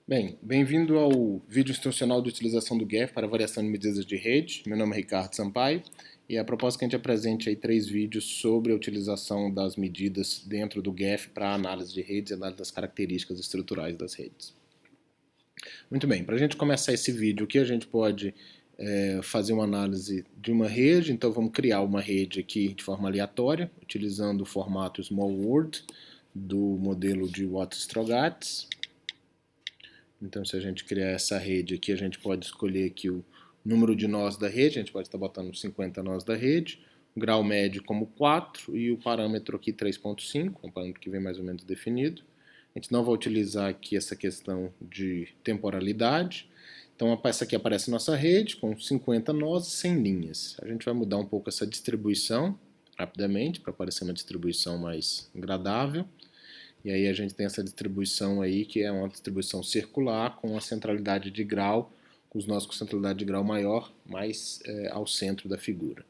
Bem, bem-vindo ao vídeo instrucional de utilização do GEF para variação de medidas de rede. Meu nome é Ricardo Sampaio e a proposta é que a gente apresente aí 3 vídeos sobre a utilização das medidas dentro do GEF para análise de redes e análise das características estruturais das redes. Muito bem, para a gente começar esse vídeo aqui, a gente pode fazer uma análise de uma rede. Então vamos criar uma rede aqui de forma aleatória, utilizando o formato Small World do modelo de Watt-Strogatz. Então, se a gente criar essa rede aqui, a gente pode escolher aqui o número de nós da rede, a gente pode estar botando 50 nós da rede, o grau médio como 4 e o parâmetro aqui 3.5, um parâmetro que vem mais ou menos definido. A gente não vai utilizar aqui essa questão de temporalidade. Então, essa aqui aparece a nossa rede com 50 nós e 100 linhas. A gente vai mudar um pouco essa distribuição rapidamente para aparecer uma distribuição mais agradável. E aí a gente tem essa distribuição aí, que é uma distribuição circular com a centralidade de grau, com os nós com centralidade de grau maior, mais ao centro da figura.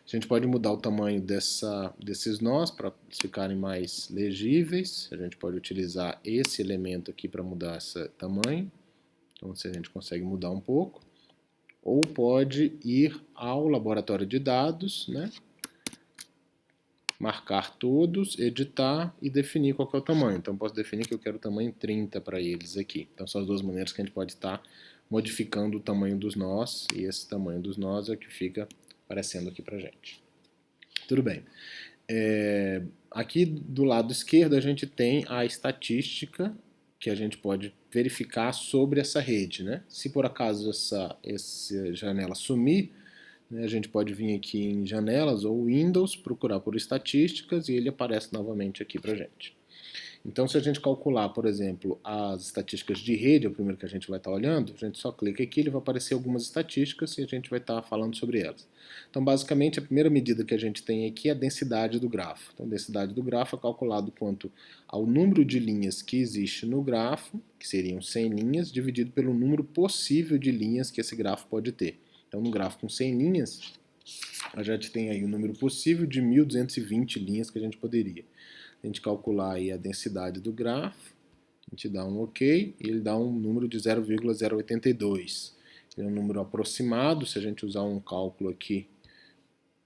A gente pode mudar o tamanho desses nós para ficarem mais legíveis. A gente pode utilizar esse elemento aqui para mudar esse tamanho. Então, se a gente consegue mudar um pouco. Ou pode ir ao laboratório de dados, né? Marcar todos, editar e definir qual que é o tamanho. Então, posso definir que eu quero o tamanho 30 para eles aqui. Então, são as duas maneiras que a gente pode estar modificando o tamanho dos nós, e esse tamanho dos nós é o que fica aparecendo aqui para a gente. Tudo bem. Aqui do lado esquerdo a gente tem a estatística que a gente pode verificar sobre essa rede, né? Se por acaso essa janela sumir, a gente pode vir aqui em janelas ou Windows, procurar por estatísticas e ele aparece novamente aqui para a gente. Então, se a gente calcular, por exemplo, as estatísticas de rede, é o primeiro que a gente vai estar olhando, a gente só clica aqui, ele vai aparecer algumas estatísticas e a gente vai estar falando sobre elas. Então, basicamente, a primeira medida que a gente tem aqui é a densidade do grafo. Então, a densidade do grafo é calculado quanto ao número de linhas que existe no grafo, que seriam 100 linhas, dividido pelo número possível de linhas que esse grafo pode ter. Então, no gráfico com 100 linhas, a gente tem aí o número possível de 1.220 linhas que a gente poderia. A gente calcular aí a densidade do grafo, a gente dá um OK, e ele dá um número de 0,082. É um número aproximado. Se a gente usar um cálculo aqui,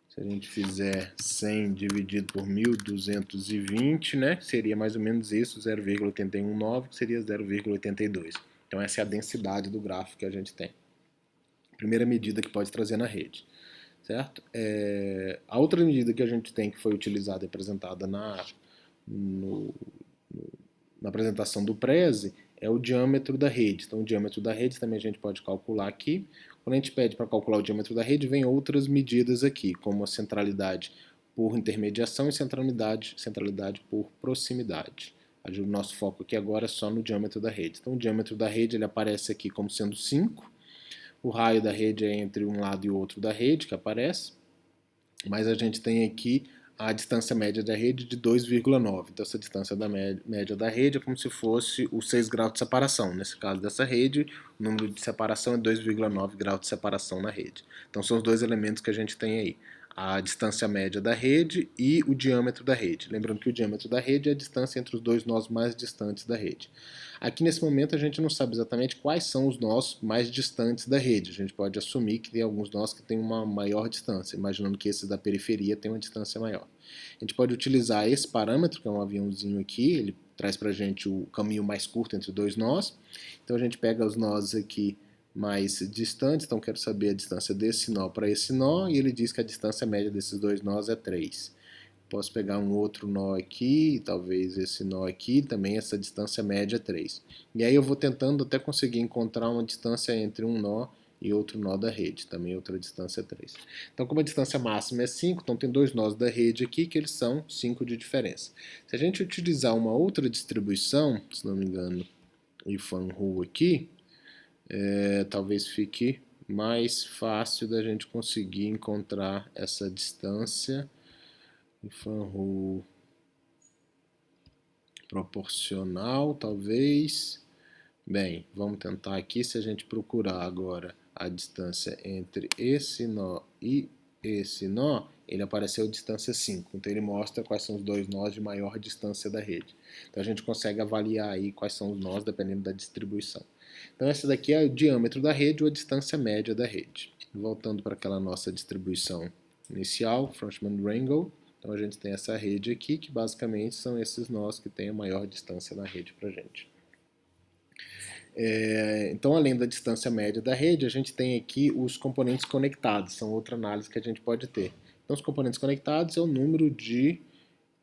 se a gente fizer 100 dividido por 1.220, né, seria mais ou menos isso, 0,819, que seria 0,82. Então essa é a densidade do grafo que a gente tem. Primeira medida que pode trazer na rede, certo? A outra medida que a gente tem, que foi utilizada e apresentada na apresentação do Prezi, é o diâmetro da rede. Então, o diâmetro da rede também a gente pode calcular aqui. Quando a gente pede para calcular o diâmetro da rede, vem outras medidas aqui, como a centralidade por intermediação e centralidade por proximidade. O nosso foco aqui agora é só no diâmetro da rede. Então, o diâmetro da rede ele aparece aqui como sendo 5. O raio da rede é entre um lado e o outro da rede, que aparece. Mas a gente tem aqui a distância média da rede de 2,9. Então, essa distância da média da rede é como se fosse os 6 graus de separação. Nesse caso dessa rede, o número de separação é 2,9 graus de separação na rede. Então, são os dois elementos que a gente tem aí. A distância média da rede e o diâmetro da rede. Lembrando que o diâmetro da rede é a distância entre os dois nós mais distantes da rede. Aqui nesse momento a gente não sabe exatamente quais são os nós mais distantes da rede. A gente pode assumir que tem alguns nós que têm uma maior distância, imaginando que esses da periferia têm uma distância maior. A gente pode utilizar esse parâmetro, que é um aviãozinho aqui, ele traz para a gente o caminho mais curto entre dois nós. Então a gente pega os nós aqui mais distantes, então quero saber a distância desse nó para esse nó, e ele diz que a distância média desses dois nós é 3. Posso pegar um outro nó aqui, talvez esse nó aqui, também essa distância média é 3. E aí eu vou tentando até conseguir encontrar uma distância entre um nó e outro nó da rede, também outra distância é 3. Então, como a distância máxima é 5, então tem dois nós da rede aqui que eles são 5 de diferença. Se a gente utilizar uma outra distribuição, se não me engano, ifan rule aqui, talvez fique mais fácil da gente conseguir encontrar essa distância. ifan rule proporcional, talvez. Bem, vamos tentar aqui. Se a gente procurar agora a distância entre esse nó e esse nó, ele apareceu distância 5. Então ele mostra quais são os dois nós de maior distância da rede. Então a gente consegue avaliar aí quais são os nós dependendo da distribuição. Então essa daqui é o diâmetro da rede ou a distância média da rede. Voltando para aquela nossa distribuição inicial, Frontman-Rangel, então a gente tem essa rede aqui, que basicamente são esses nós que têm a maior distância da rede para a gente. Então, além da distância média da rede, a gente tem aqui os componentes conectados, são outra análise que a gente pode ter. Então, os componentes conectados é o número de,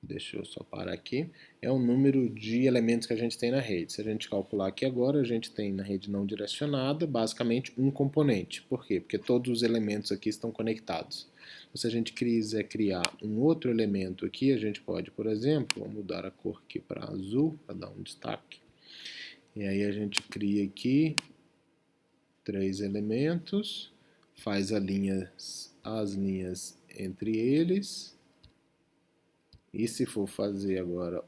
deixa eu só parar aqui, é o número de elementos que a gente tem na rede. Se a gente calcular aqui agora, a gente tem na rede não direcionada, basicamente um componente. Por quê? Porque todos os elementos aqui estão conectados. Se a gente quiser criar um outro elemento aqui, a gente pode, por exemplo, vou mudar a cor aqui para azul, para dar um destaque. E aí a gente cria aqui 3 elementos, faz as linhas entre eles. E se for fazer agora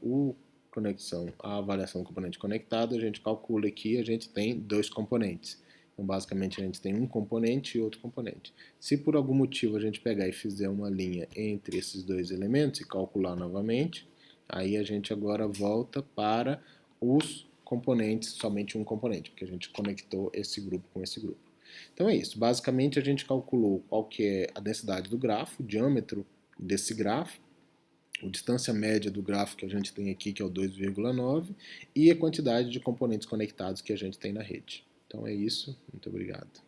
a avaliação do componente conectado, a gente calcula aqui, a gente tem 2 componentes. Então, basicamente, a gente tem um componente e outro componente. Se por algum motivo a gente pegar e fizer uma linha entre esses 2 elementos e calcular novamente, aí a gente agora volta para os componentes, somente um componente, porque a gente conectou esse grupo com esse grupo. Então é isso. Basicamente, a gente calculou qual que é a densidade do grafo, o diâmetro desse grafo, a distância média do grafo que a gente tem aqui, que é o 2,9, e a quantidade de componentes conectados que a gente tem na rede. Então é isso, muito obrigado.